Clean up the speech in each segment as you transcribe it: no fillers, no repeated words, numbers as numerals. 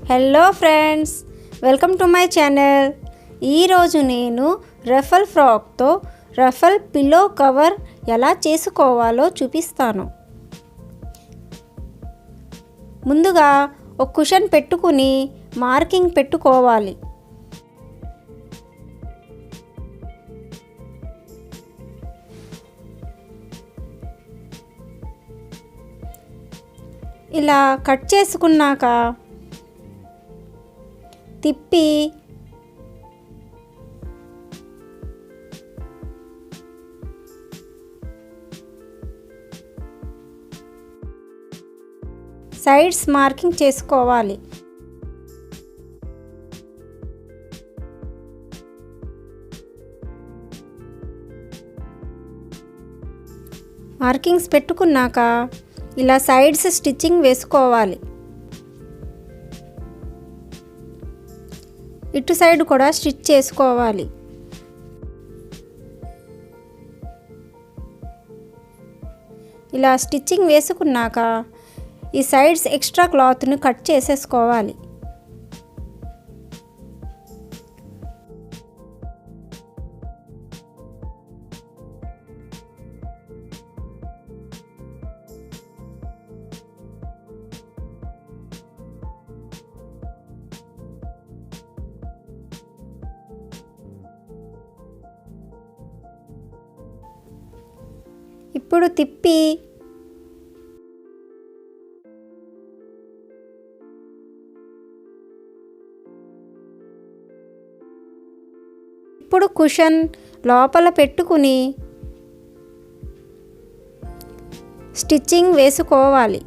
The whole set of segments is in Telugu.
Hello friends, welcome to my channel. ఈరోజు నేను రఫల్ ఫ్రాక్తో రఫల్ పిల్లో కవర్ ఎలా చేసుకోవాలో చూపిస్తాను. ముందుగా ఒక కుషన్ పెట్టుకుని మార్కింగ్ పెట్టుకోవాలి. ఇలా కట్ చేసుకున్నాక తిప్పి సైడ్స్ మార్కింగ్ చేసుకోవాలి. మార్కింగ్స్ పెట్టుకున్నాక ఇలా సైడ్స్ స్టిచ్చింగ్ వేసుకోవాలి. ఇటు సైడ్ కూడా స్టిచ్ చేసుకోవాలి. ఇలా స్టిచ్చింగ్ వేసుకున్నాక ఈ సైడ్స్ ఎక్స్ట్రా క్లాత్ను కట్ చేసేసుకోవాలి. ఇప్పుడు తిప్పి ఇప్పుడు కుషన్ లోపల పెట్టుకుని స్టిచ్చింగ్ వేసుకోవాలి.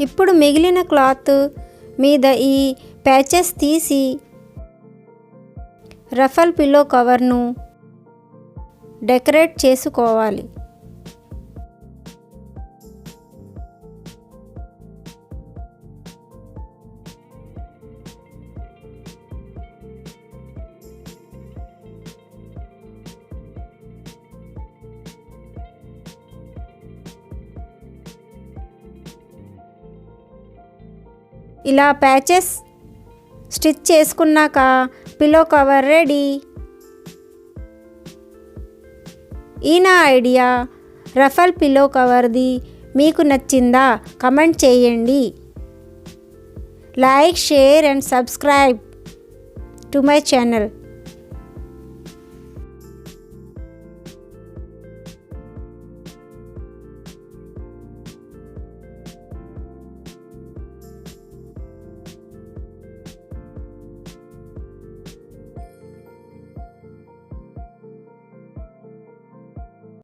ఇప్పుడు మిగిలిన క్లాత్ మీద ఈ ప్యాచెస్ తీసి రఫల్ పిల్లో కవర్ను డెకరేట్ చేసుకోవాలి. ఇలా ప్యాచెస్ స్టిచ్ చేసుకున్నాక పిల్లో కవర్ రెడీ. ఈ నా ఐడియా రఫల్ పిల్లో కవర్ది మీకు నచ్చిందా? కమెంట్ చేయండి. Like, share and subscribe to my channel.